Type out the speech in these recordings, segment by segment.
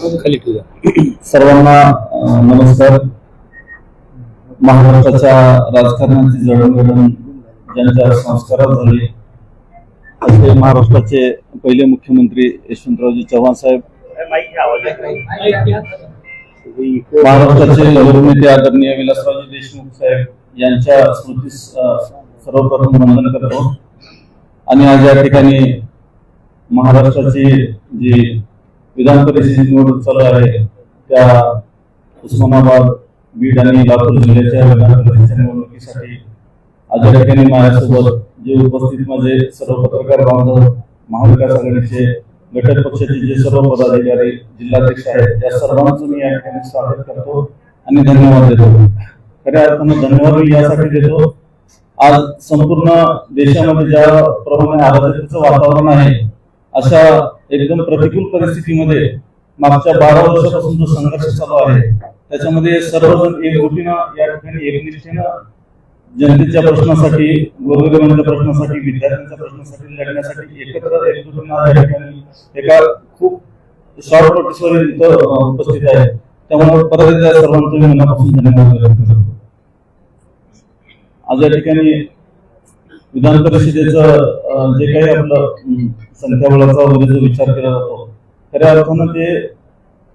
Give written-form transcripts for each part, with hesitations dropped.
सर्वांना नमस्कार. महाराष्ट्राच्या राजकारणाची जडणघडण ज्यांच्या संस्कारात झाली असे महाराष्ट्राचे पहिले मुख्यमंत्री यशवंतरावजी चव्हाण साहेब, महाराष्ट्राचे लोकनेते आदरणीय विलासरावजी देशमुख साहेब यांच्या स्मृतीस सर्वप्रथम वंदन करतो. आणि आज या ठिकाणी महाराष्ट्राची जी विधान परिषदेची निवडणूक चालू आहे त्या उस्मानाबाद, बीड आणि लातूर जिल्ह्याच्या विधान परिषदेच्या निवडणुकीसाठी आज या ठिकाणी माझ्यासोबत जे उपस्थित माझे सर्व पत्रकार बांधव, महाविकास आघाडीचे घटक पक्षाचे जे सर्व पदाधिकारी, जिल्हाध्यक्ष आहेत, या सर्वांचं मी या ठिकाणी स्वागत करतो आणि धन्यवाद देतो. खऱ्या अर्थानं धन्यवाद मी यासाठी देतो, आज संपूर्ण देशामध्ये ज्या प्रमाणे अराजकतेचं वातावरण आहे अशा एकदम प्रतिकूल परिस्थितीमध्ये मागच्या 12 वर्षापासून जो संघर्ष चालू आहे त्याच्यामध्ये सर्वजण एकजुटीनं या ठिकाणी एकनिष्ठेनं जनतेच्या प्रश्नासाठी, गोरगरिबांच्या प्रश्नासाठी, विद्यार्थ्यांच्या प्रश्नासाठी लढण्यासाठी एकत्र एकजुटीनं या ठिकाणी एका खूप शॉर्ट नोटीसवर इथं उपस्थित आहे. त्यामुळे परत एकदा सर्वांचं मनापासून धन्यवाद व्यक्त करतो. आज या ठिकाणी विधान परिषदेचं जे काही आपलं संख्याबळाचा वगैरे जो विचार केला जातो, खऱ्या अर्थानं ते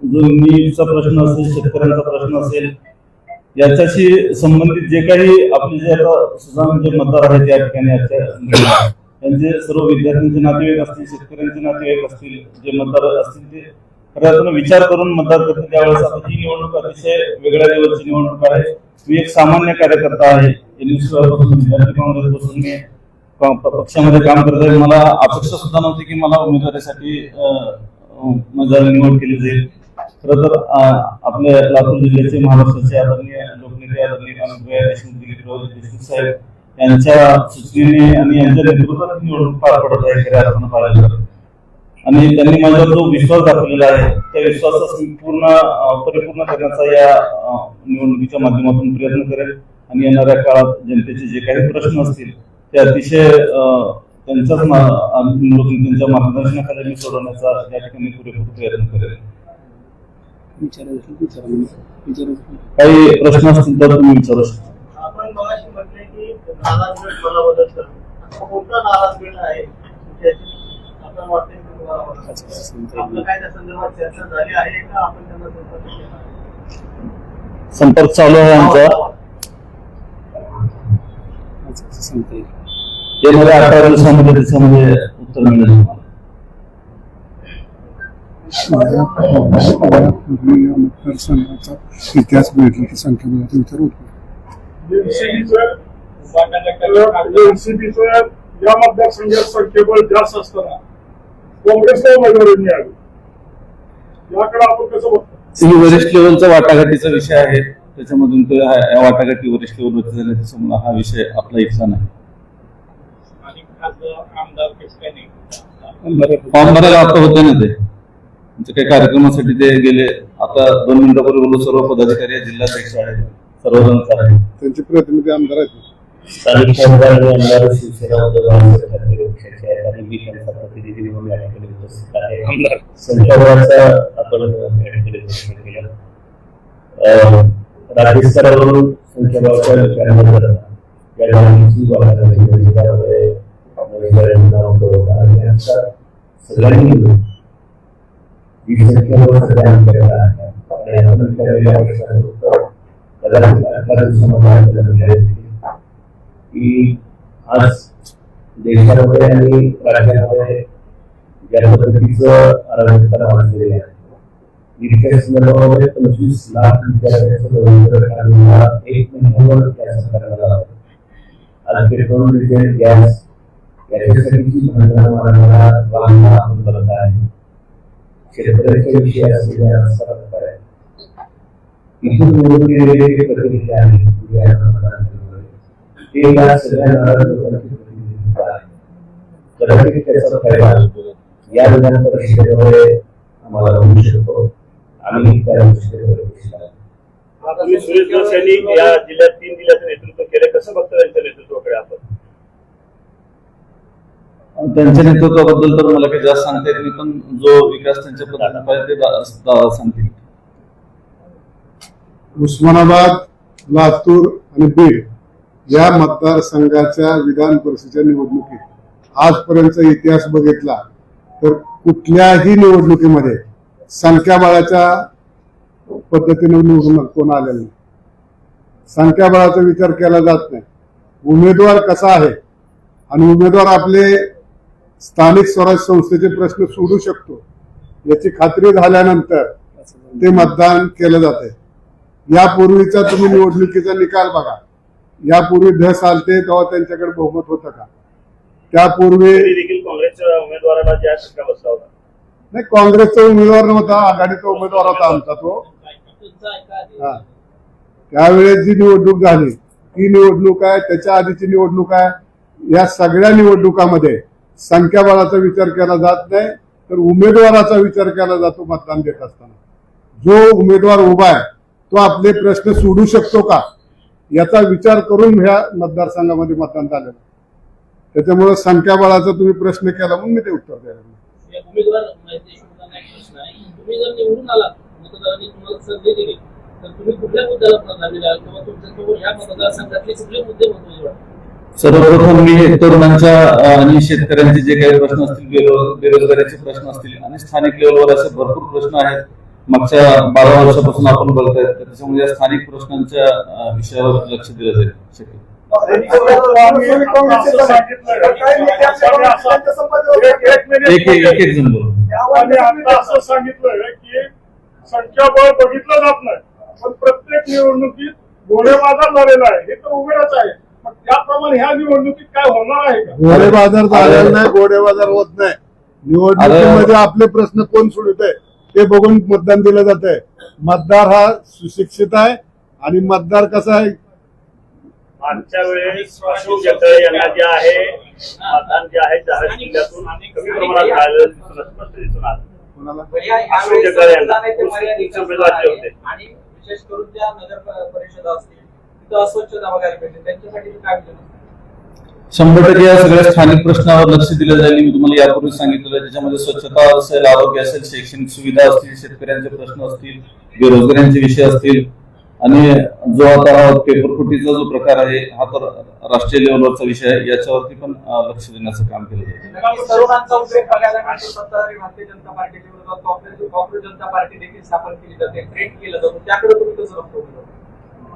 जो नीटचा प्रश्न असेल, शेतकऱ्यांचा प्रश्न असेल, याच्याशी संबंधित जे काही आपले जे आता सुजाण जे मतदार आहेत या ठिकाणी त्यांचे सर्व विद्यार्थ्यांचे नातेवाईक असतील, शेतकऱ्यांचे नातेवाईक असतील, जे मतदार असतील ते खऱ्या अर्थानं विचार करून मतदार करतील. त्यावेळेस आता ही निवडणूक अतिशय वेगळ्या लेवलची निवडणूक आहे. मी एक सामान्य कार्यकर्ता आहे, विद्यार्थी काँग्रेसपासून मी पक्षामध्ये काम करत आहे. मला अपेक्षा सुद्धा नव्हती की मला उमेदवारीसाठी माझा निवड केली जाईल. खरं तर आपल्या लातूर जिल्ह्याचे महाराष्ट्राचे आदरणीय लोकनेते आदरणीय दिलीपराव देशमुख साहेब यांच्या सूचनेने आणि यांच्या नेतृत्वात निवडणूक पार पडत आहे खऱ्या अर्थानं पाहिलं. आणि त्यांनी माझ्यावर जो विश्वास दाखवलेला आहे त्या विश्वासास परिपूर्ण करण्याचा या निवडणुकीच्या माध्यमातून प्रयत्न करेल. आणि येणाऱ्या काळात जनतेचे जे काही प्रश्न असतील ते अतिशय त्यांच्या मार्गदर्शनाखाली मी सोडवण्याचा या ठिकाणी पुरेपूर प्रयत्न करेल. काही प्रश्न असतील तर तुम्ही विचारू शकता. संपर्क चालू आहे आमचा. येणाऱ्या 18 दिवसामध्ये त्याच्यामध्ये उत्तर मिळेल. मतदारसंघाचा इतिहास भेटला की संख्याबळाचा विचार होतो. या मतदारसंघात संख्याबळ जास्त असताना काँग्रेसला उमेदवारी मिळाली, याकडे आपण कसं बघतो? ही वरिष्ठ लेवलचा वाटाघाटीचा विषय आहे. त्याच्यामधून या वाटाघाटी वरिष्ठ लेवलवरती झाल्या, त्याच्यामुळे हा विषय आपला इथला नाही. फॉर्म भरायला आता होते ना ते काही कार्यक्रमासाठी ते गेले. आता 2 मिनिटापूर्वी बोलू, सर्व पदाधिकारी जिल्हाध्यक्ष आहेत, सर्वजण आहेत, त्यांचे प्रतिनिधी आमदार आहेत. स्थानिक आमदार शिवसेना पक्षाचे आहेत आणि मी त्यांचा प्रतिनिधी म्हणून या ठिकाणी उपस्थित आहे. संख्याबळाचा आपण या ठिकाणी प्रश्न केला. राज्य स्तरावरून संख्याबळाच्या विचारानंतर या सगळ्यांनी ही संख्याबळ सध्या आमच्याकडे आहे. की आज देशामध्ये आणि राज्यामध्ये ज्या पद्धतीचं अराजकता वाढलेली आहे, इतक्या संदर्भामध्ये 25 लाख विद्यार्थ्यांचा 1 महिन्यावर त्याचा करण्यात आला. आज पेट्रोल, डिझेल, गॅस याच्यासाठीची वाहनं आपण बघत आहे. शेतकऱ्याच्या विषय असलेल्या इथून निवडून प्रतिनिधी आहे ते या सगळ्या कदाचित त्याचा फायदा या विधान परिषदेमध्ये आम्हाला होऊ शकतो. आम्ही त्या सुरेश जोशी यांनी या जिल्ह्यात 3 जिल्ह्याचं नेतृत्व केलं, कसं बघता त्यांच्या नेतृत्वाकडे आपण? त्यांच्या नेतृत्वाबद्दल तर मला काही जास्त सांगता येत नाही, पण जो विकास त्यांच्या पद्धतीने पाहिजे ते दादा सांगतील. उस्मानाबाद, लातूर आणि बीड या मतदारसंघाच्या विधान परिषदेच्या निवडणुकीत आजपर्यंतचा इतिहास बघितला तर कुठल्याही निवडणुकीमध्ये संख्याबळाच्या पद्धतीने निवडून कोण आलेलं नाही. संख्याबळाचा विचार केला जात नाही. उमेदवार कसा आहे आणि उमेदवार आपले स्थानिक स्वराज्य संस्थेचे प्रश्न सोडू शकतो याची खात्री झाल्यानंतर ते मतदान केलं जाते. यापूर्वीचा तुम्ही निवडणुकीचा निकाल बघा. यापूर्वी धस आलते तेव्हा त्यांच्याकडे बहुमत होतं का? त्यापूर्वी देखील काँग्रेसच्या उमेदवाराला ज्या शंका बसला होता. नाही, काँग्रेसचा उमेदवार नव्हता, आघाडीचा उमेदवार होता आमचा तो. त्यावेळेस जी निवडणूक झाली ती निवडणूक आहे, त्याच्या आधीची निवडणूक आहे. या सगळ्या निवडणुकामध्ये संख्याबळाचा विचार केला जात नाही तर उमेदवाराचा विचार केला जातो. मतदान देत असताना जो उमेदवार उभा आहे तो आपले प्रश्न सोडू शकतो का याचा विचार करून ह्या मतदारसंघामध्ये मतदान झालं. त्याच्यामुळे संख्याबळाचा तुम्ही प्रश्न केला म्हणून मी ते उत्तर द्यायला. उमेदवार प्रश्न आहे, तुम्ही जर निवडून आलात मतदारांनी तुम्हाला संधी दिली तर तुम्ही कुठल्या मुद्द्याला प्राधान्य द्याल किंवा तुमच्यासमोर ह्या मतदारसंघातले कुठले मुद्दे महत्त्वाचे वाटतात? सर्वप्रथम मी तरुणांच्या आणि शेतकऱ्यांचे जे काही प्रश्न असतील, बेरोजगारीचे प्रश्न असतील आणि स्थानिक लेवलवर असे भरपूर प्रश्न आहेत. मागच्या 12 वर्षापासून आपण बघताय, त्याच्यामुळे या स्थानिक प्रश्नांच्या विषयावर लक्ष दिलं जाईल. शक्य एक जण बोलू. आता असं सांगितलंय की संख्याबळ बघितलं जात नाही, पण प्रत्येक निवडणुकीत घोडेबाजार झालेला आहे. हे तर उघडच आहे. मग त्याप्रमाणे ह्या निवडणुकीत काय होणार आहे का? घोडेबाजार झालेला नाही, घोडेबाजार होत नाही. निवडणुकीमध्ये आपले प्रश्न कोण सोडवत आहे ते बघून मतदान दिलं जात आहे. मतदार हा सुशिक्षित आहे आणि मतदार कसा आहे. मागच्या वेळेस अशोक जगदाळे यांना जे आहे मतदान जे आहे जाहीर जिल्ह्यातून कमी प्रमाणात झालेलं स्पष्ट दिसून आलं. अशोक जगदाळे यांना उमेदवार जे होते आणि विशेष करून ज्या नगर परिषदा असतील तिथं अस्वच्छता वगैरे मिळते, त्यांच्यासाठी काय विचार? 100% या सगळ्या स्थानिक प्रश्नावर लक्ष दिलं जाईल. मी तुम्हाला यापूर्वी सांगितलेलं, त्याच्यामध्ये स्वच्छता असेल, आरोग्य असेल, शैक्षणिक सुविधा असतील, शेतकऱ्यांचे प्रश्न असतील, बेरोजगारीचे विषय असतील आणि जो आता हा पेपरफुटीचा जो प्रकार आहे हा तर राष्ट्रीय लेवलवरचा विषय आहे. याच्यावरती पण लक्ष देण्याचं काम केलं जाईल. तरुणांचा उद्रेक बघायला मिळतो. सत्ताधारी भारतीय जनता पार्टीच्या विरोधात काँग्रेस जनता पार्टी देखील स्थापन केली जाते, ट्रेंड केलं जातं. त्याकडे तुम्ही कसं बघतो?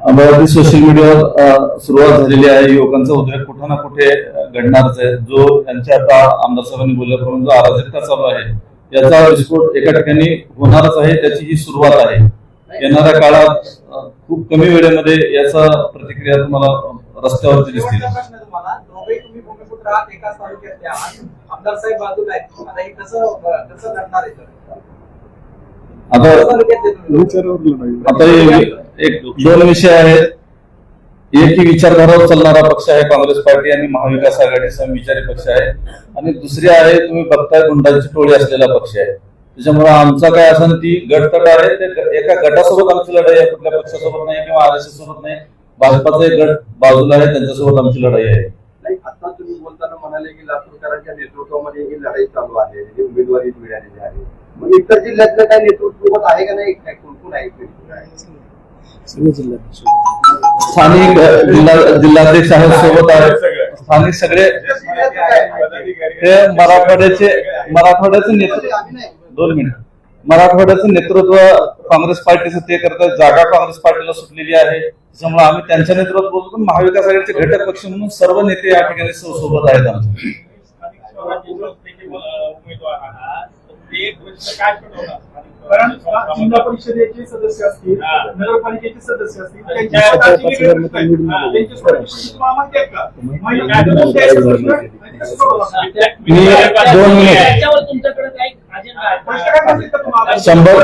अमरावती सोशल मीडियावर सुरुवात झालेली आहे. युवकांचा उद्रेक कुठं ना कुठे घडणारच आहे. जो त्यांच्या आता आमदार साहेबांनी बोलल्याप्रमाणे जो अराजकता चालू आहे याचा विस्फोट एका ठिकाणी होणारच आहे. त्याची ही सुरुवात आहे. येणाऱ्या काळात खूप कमी वेळेमध्ये याचा प्रतिक्रिया तुम्हाला रस्त्यावरती दिसतील. तुम्ही भूमिपुत्र आहात, एकाच तालुक्यातले आहात, आमदार साहेब बाजूला आहेत. आता हे कसं घडणार आहे? आता एक दोन विषय आहेत. एक ही विचारधारावर चालणारा पक्ष आहे काँग्रेस पार्टी आणि महाविकास आघाडी समविचारी पक्ष आहे आणि दुसरी आहे तुम्ही बघताय गुंडांची टोळी असलेला पक्ष आहे. त्याच्यामुळे आमचा काय असं ती गटतट आहे ते एका गटासोबत आमची लढाई आहे, कुठल्या पक्षासोबत नाही किंवा आरएसएस सोबत नाही. भाजपाचा एक गट बाजूला आहे, त्यांच्यासोबत आमची लढाई आहे. आता तुम्ही बोलताना म्हणाले की लातूरकरांच्या नेतृत्वामध्ये ही लढाई चालू आहे, ही उमेदवारी मिळालेली आहे. मग इतर जिल्ह्यातलं काय नेतृत्व आहे का नाही? काय कोण आहे? स्थानिक जिल्हाध्यक्ष आहेत, सोबत आहेत स्थानिक सगळे. ते मराठवाड्याचं नेतृत्व 2 मिनिट मराठवाड्याचं नेतृत्व काँग्रेस पार्टीचं ते करतात. जागा काँग्रेस पार्टीला सुटलेली आहे, त्याच्यामुळे आम्ही त्यांच्या नेतृत्वात बोलतो. महाविकास आघाडीचे घटक पक्ष म्हणून सर्व नेते या ठिकाणी सोबत आहेत आमचे. कारण जिल्हा परिषदेचे सदस्य असतील, नगरपालिकेचे सदस्य असतील,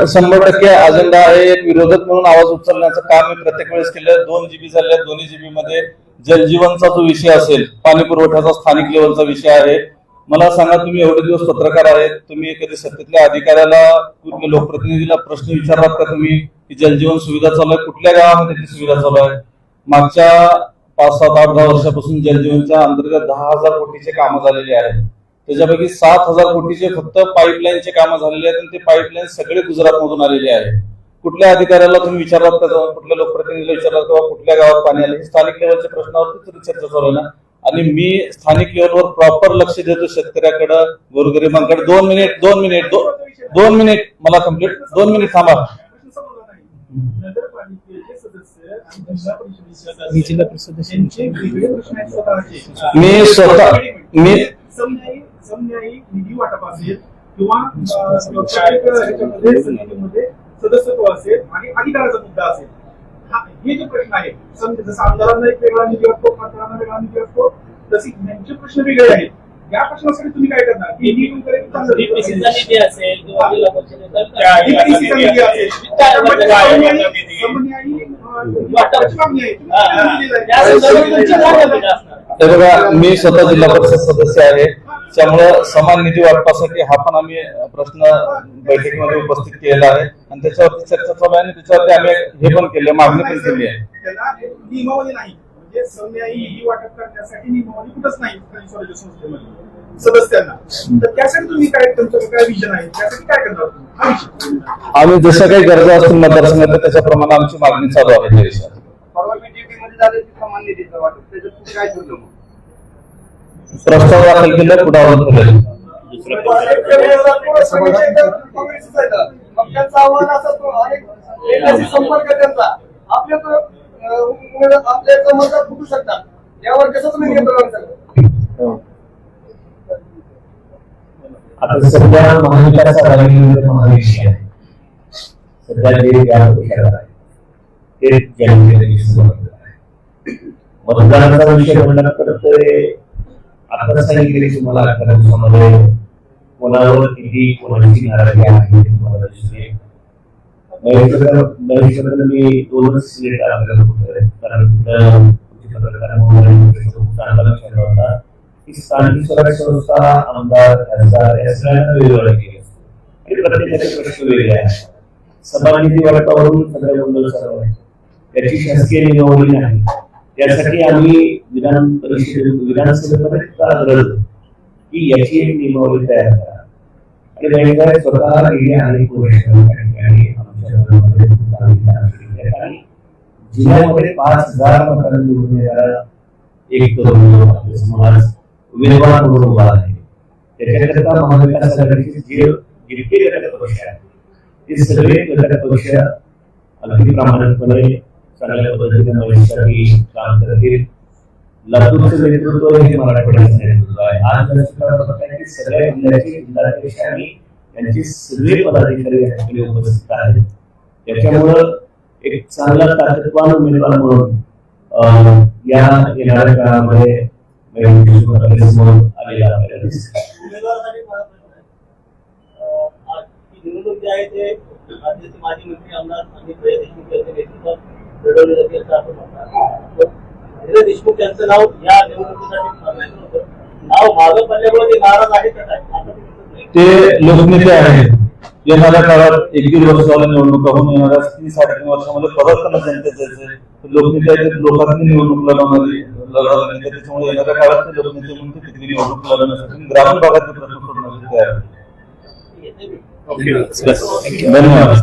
शंभर टक्के अजेंडा आहे. एक विरोधक म्हणून आवाज उचलण्याचं काम मी प्रत्येक वेळेस केलं. 2 GB झाले. 2 GB मध्ये जलजीवनचा जो विषय असेल, पाणी पुरवठ्याचा स्थानिक लेवलचा विषय आहे. मला सांगा, तुम्ही एवढे दिवस पत्रकार आहेत, तुम्ही कधी सत्तेतल्या अधिकाऱ्याला लोकप्रतिनिधीला प्रश्न विचारलात का तुम्ही की जलजीवन सुविधा चालू आहे, कुठल्या गावामध्ये ती सुविधा चालू आहे? मागच्या 5, 7, 8, 10 वर्षापासून जलजीवनच्या अंतर्गत 10,000 कोटीचे कामं झालेली आहेत. त्याच्यापैकी 7,000 कोटीचे फक्त पाईपलाईनचे कामं झालेले आहेत आणि ते पाईपलाईन सगळे गुजरात मधून आलेले आहे. कुठल्या अधिकाऱ्याला तुम्ही विचारलात का, कुठल्या लोकप्रतिनिधीला विचारलात किंवा कुठल्या गावात पाणी आलं, हे स्थानिक लेवलच्या प्रश्नावरतीच चर्चा चालू आहे ना. आणि मी स्थानिक लेवलवर प्रॉपर लक्ष देतो शेतकऱ्याकडे, गोरगरिबांकडे. 2 मिनिट मला कंप्लीट 2 मिनिट थांबा. नगरपालिकेचे सदस्य आणि जिल्हा परिषद सदस्य समन्यायी निधी वाटप असेल किंवा समितीमध्ये सदस्यत्व असेल आणि अधिकाराचा मुद्दा असेल, हे जे प्रश्न आहे, जसं आमदारांना एक वेगळा निधी असतो, खासदारांना वेगळा निधी असतो, तसे त्यांचे प्रश्न वेगळे आहेत. या प्रश्नासाठी तुम्ही काय करणार? निधी असेल किंवा जिल्हा परिषदेचा मी स्वतः जिल्हा परिषद सदस्य आहे, त्यामुळं समान निधी वाटपासाठी हा पण आम्ही प्रश्न बैठकीमध्ये उपस्थित केलेला आहे आणि त्याच्यावरती चर्चा चालू आहे आणि त्याच्यावरती आम्ही हे पण केले, मागणी पण केली आहे. नियमावली नाही म्हणजे समन्यायी निधी वाटप करण्यासाठी नियमावली कुठंच नाही स्वराज्य संस्थेमध्ये सदस्यांना. तर त्यासाठी तुम्ही काय, तुमचं काय विजन आहे, त्यासाठी काय करणार तुम्ही? आम्ही जसं काही गरजा असतील मतदारसंघात त्याच्याप्रमाणे आमची मागणी चालू आहे. त्या विषयात परवा बीजेपी मध्ये झाले समान निधीचं वाटप, त्याच्यात काय ठरलं मग? प्रस्ताव दाखल केला, पुढे आवाज केला. त्यांचा आव्हान असं संपर्क त्यांचा आपल्या मतात फुटू शकतात, यावर कसं तुम्ही नियंत्रण करता? आता सध्या महाविकास आघाडीमध्ये महाविषय आहे. सध्या जे आहे ते जनतेची समजलं आहे. मतदानाचा विषय म्हणला तर आता सांगितले की मला 11 दिवसामध्ये कोणावर किती कोणाची नाराजी आहे तुम्हाला दिसते. मी 2च सिलेक्ट आपल्याला होतोय, कारण तिथं चांगला लक्षात होता की स्थानिक स्वराज्य संस्था, आमदार, खासदार या सगळ्यांना वेगवेगळं केले असते. प्रत्येकाचे प्रश्न वेगळे आहेत. सभानिधी वाटपावरून सगळ्या गोंधळ चालू आहे. त्याची शासकीय नियमावली नाही. त्यासाठी आम्ही विधानसभेमध्ये आग्रह की याची एक नियमावली तयार करा आणि स्वतः गेले अनेक वर्ष आणि जिल्ह्यामध्ये 5,000 मतांनी निवडून येणारा एक तरुण समाज उमेदवार म्हणून उभा आहे. त्याच्याकरता महाविकास आघाडीचे जितके घटक पक्ष आहेत ते सगळे घटक पक्ष अगदी प्रामाणिकपणे चांगल्या पद्धतीने भविष्यासाठी काम करतील. लातूरचं नेतृत्व हे मराठवाड्याचं नेतृत्व आहे. आज सगळ्या जिल्ह्याचे जिल्हाध्यक्ष आणि त्यांचे सगळे पदाधिकारी या ठिकाणी उपस्थित आहेत. त्याच्यामुळं एक चांगला ताकदवान उमेदवार म्हणून या येणाऱ्या काळामध्ये आलेला आपल्याला दिसत. निवडणूक जे आहे ते राज्याचे माजी मंत्री आमदार अमित देशमुख यांच्या नेतृत्वात लढवली जाते असं आपण म्हणतात. अजय देशमुख यांचं नाव या निवडणुकीसाठी मानायचं होतं. नाव मागं पडल्यामुळे ते नाराज आहे का काय? ते लोकनेते आहेत. येणाऱ्या काळात 1-1.5 वर्ष झालं निवडणुका होऊन येणाऱ्या 3-3.5 वर्षामध्ये परत त्यांना जनतेचे लोकनेते आहेत. लोकांनी निवडणूक लढवणारी त्याच्यामुळे येणाऱ्या काळात ते लोकनेते म्हणून ते तिथे निवडणूक लढवण्यासाठी ग्रामीण भागातले प्रश्न सोडण्यासाठी तयार आहेत. धन्यवाद.